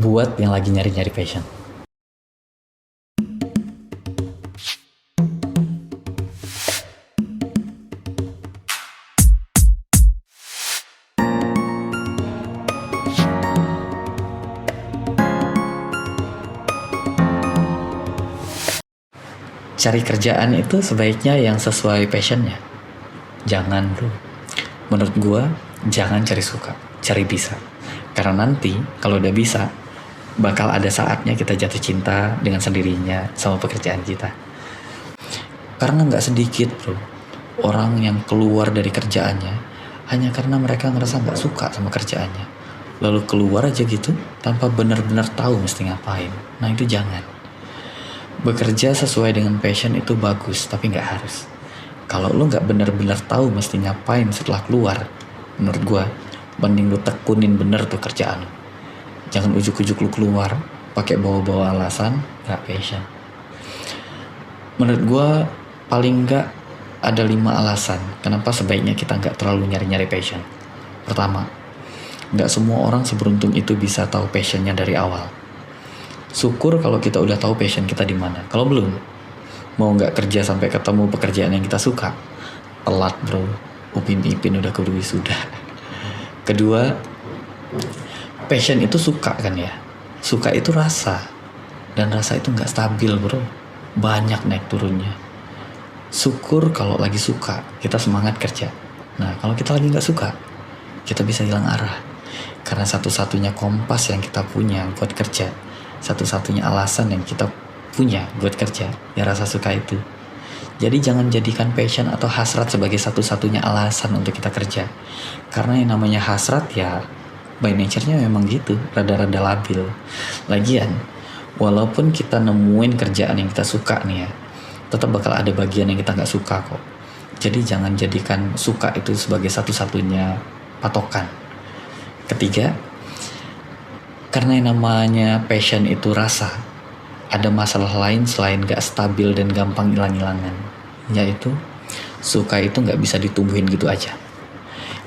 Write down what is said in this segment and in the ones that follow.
buat yang lagi nyari-nyari passion. Cari kerjaan itu sebaiknya yang sesuai passionnya. Jangan bro, menurut gua jangan cari suka, cari bisa. Karena nanti kalau udah bisa, bakal ada saatnya kita jatuh cinta dengan sendirinya sama pekerjaan kita. Karena nggak sedikit bro orang yang keluar dari kerjaannya hanya karena mereka ngerasa nggak suka sama kerjaannya, lalu keluar aja gitu tanpa benar-benar tahu mesti ngapain. Nah itu jangan. Bekerja sesuai dengan passion itu bagus, tapi nggak harus. Kalau lu nggak benar-benar tahu mesti ngapain setelah keluar, menurut gua mending lu tekunin bener tuh kerjaan lu. Jangan ujuk-ujuk lu keluar pakai bawa-bawa alasan nggak passion. Menurut gua paling nggak ada 5 alasan kenapa sebaiknya kita nggak terlalu nyari-nyari passion. Pertama, nggak semua orang seberuntung itu bisa tahu passionnya dari awal. Syukur kalau kita udah tahu passion kita di mana. Kalau belum, mau nggak kerja sampai ketemu pekerjaan yang kita suka, telat bro. Upin Ipin udah keburu wisuda. Kedua, passion itu suka kan ya. Suka itu rasa, dan rasa itu nggak stabil bro. Banyak naik turunnya. Syukur kalau lagi suka, kita semangat kerja. Nah kalau kita lagi nggak suka, kita bisa hilang arah. Karena satu-satunya kompas yang kita punya buat kerja, satu-satunya alasan yang kita punya buat kerja, ya rasa suka itu. Jadi jangan jadikan passion atau hasrat sebagai satu-satunya alasan untuk kita kerja. Karena yang namanya hasrat ya by nature-nya memang gitu, rada-rada labil. Lagian, walaupun kita nemuin kerjaan yang kita suka nih ya, tetap bakal ada bagian yang kita nggak suka kok. Jadi jangan jadikan suka itu sebagai satu-satunya patokan. Ketiga, karena yang namanya passion itu rasa, ada masalah lain selain gak stabil dan gampang hilang-hilangan, yaitu suka itu gak bisa ditumbuhin gitu aja.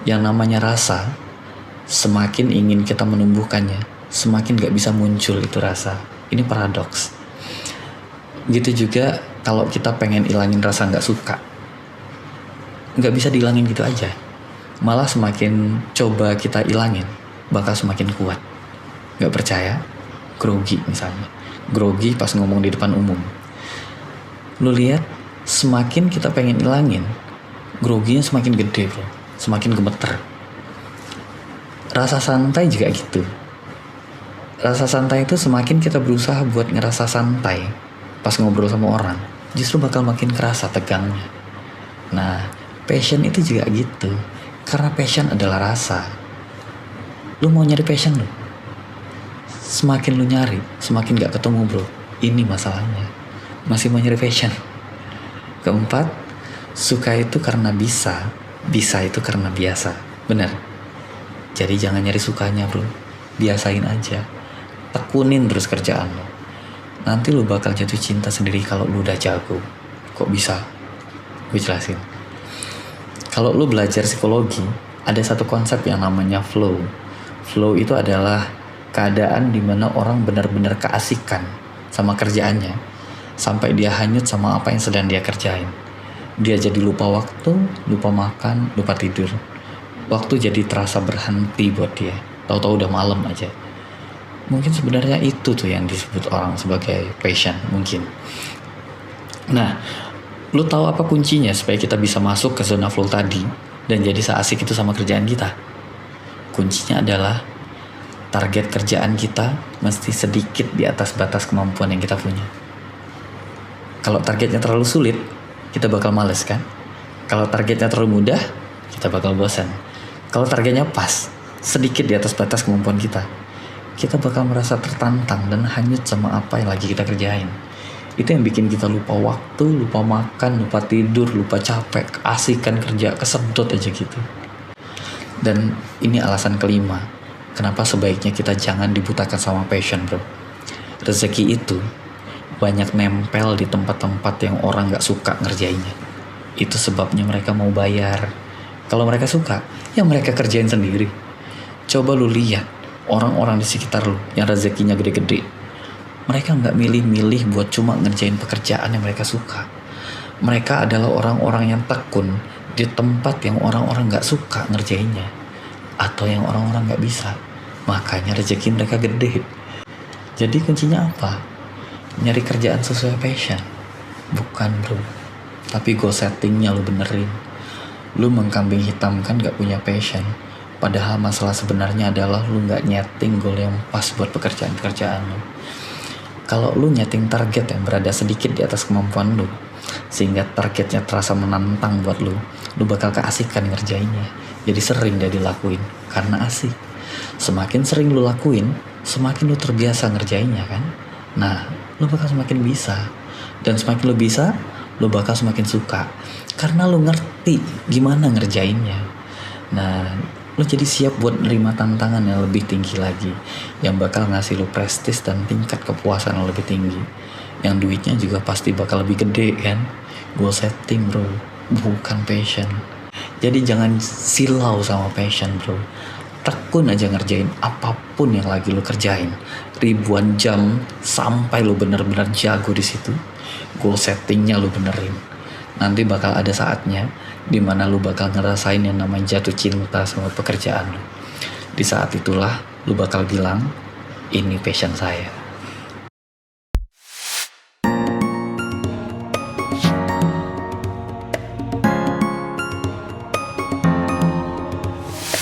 Yang namanya rasa, semakin ingin kita menumbuhkannya, semakin gak bisa muncul itu rasa. Ini paradoks. Gitu juga kalau kita pengen ilangin rasa gak suka, gak bisa dihilangin gitu aja. Malah semakin coba kita ilangin, bakal semakin kuat. Gak percaya? Grogi misalnya. Grogi pas ngomong di depan umum. Lu lihat, semakin kita pengen ilangin, groginya semakin gede bro. Semakin gemeter. Rasa santai juga gitu. Rasa santai itu semakin kita berusaha buat ngerasa santai pas ngobrol sama orang, justru bakal makin kerasa tegangnya. Nah, passion itu juga gitu. Karena passion adalah rasa. Lu mau nyari passion lu? Semakin lu nyari, semakin gak ketemu bro. Ini masalahnya. Masih mau nyari passion. Keempat, suka itu karena bisa. Bisa itu karena biasa. Bener. Jadi jangan nyari sukanya bro. Biasain aja. Tekunin terus kerjaan lu. Nanti lu bakal jatuh cinta sendiri kalau lu udah jago. Kok bisa? Gue jelasin. Kalau lu belajar psikologi, ada satu konsep yang namanya flow. Flow itu adalah keadaan dimana orang benar-benar keasikan sama kerjaannya sampai dia hanyut sama apa yang sedang dia kerjain. Dia jadi lupa waktu, lupa makan, lupa tidur. Waktu jadi terasa berhenti buat dia. Tahu-tahu udah malam aja. Mungkin sebenarnya itu tuh yang disebut orang sebagai passion mungkin. Nah, lu tahu apa kuncinya supaya kita bisa masuk ke zona flow tadi dan jadi seasik itu sama kerjaan kita? Kuncinya adalah target kerjaan kita mesti sedikit di atas batas kemampuan yang kita punya. Kalau targetnya terlalu sulit, kita bakal males kan? Kalau targetnya terlalu mudah, kita bakal bosan. Kalau targetnya pas, sedikit di atas batas kemampuan kita bakal merasa tertantang dan hanyut sama apa yang lagi kita kerjain. Itu yang bikin kita lupa waktu, lupa makan, lupa tidur, lupa capek, keasikan kerja, kesedot aja gitu. Dan ini alasan kelima, kenapa sebaiknya kita jangan dibutakan sama passion bro. Rezeki itu banyak nempel di tempat-tempat yang orang gak suka ngerjainnya. Itu sebabnya mereka mau bayar. Kalau mereka suka, ya mereka kerjain sendiri. Coba lu lihat, orang-orang di sekitar lu yang rezekinya gede-gede, mereka nggak milih-milih buat cuma ngerjain pekerjaan yang mereka suka. Mereka adalah orang-orang yang tekun di tempat yang orang-orang nggak suka ngerjainnya, atau yang orang-orang nggak bisa. Makanya rezeki mereka gede. Jadi kuncinya apa? Nyari kerjaan sesuai passion. Bukan bro, tapi goal settingnya lu benerin. Lu mengkambing hitamkan gak punya passion, padahal masalah sebenarnya adalah lu gak nyeting goal yang pas buat pekerjaan-pekerjaan lu. Kalau lu nyeting target yang berada sedikit di atas kemampuan lu, sehingga targetnya terasa menantang buat lu bakal keasikan ngerjainnya. Jadi sering dia dilakuin karena asik. Semakin sering lu lakuin, semakin lu terbiasa ngerjainnya kan. Nah, lu bakal semakin bisa. Dan semakin lu bisa, lu bakal semakin suka. Karena lu ngerti gimana ngerjainnya. Nah, lu jadi siap buat nerima tantangan yang lebih tinggi lagi, yang bakal ngasih lu prestis dan tingkat kepuasan yang lebih tinggi. Yang duitnya juga pasti bakal lebih gede kan. Goal setting bro, bukan passion. Jadi jangan silau sama passion bro. Tekun aja ngerjain apapun yang lagi lu kerjain, ribuan jam sampai lu bener-bener jago di situ. Goal settingnya lu benerin. Nanti bakal ada saatnya dimana lu bakal ngerasain yang namanya jatuh cinta sama pekerjaan lu. Di saat itulah lu bakal bilang, ini passion saya.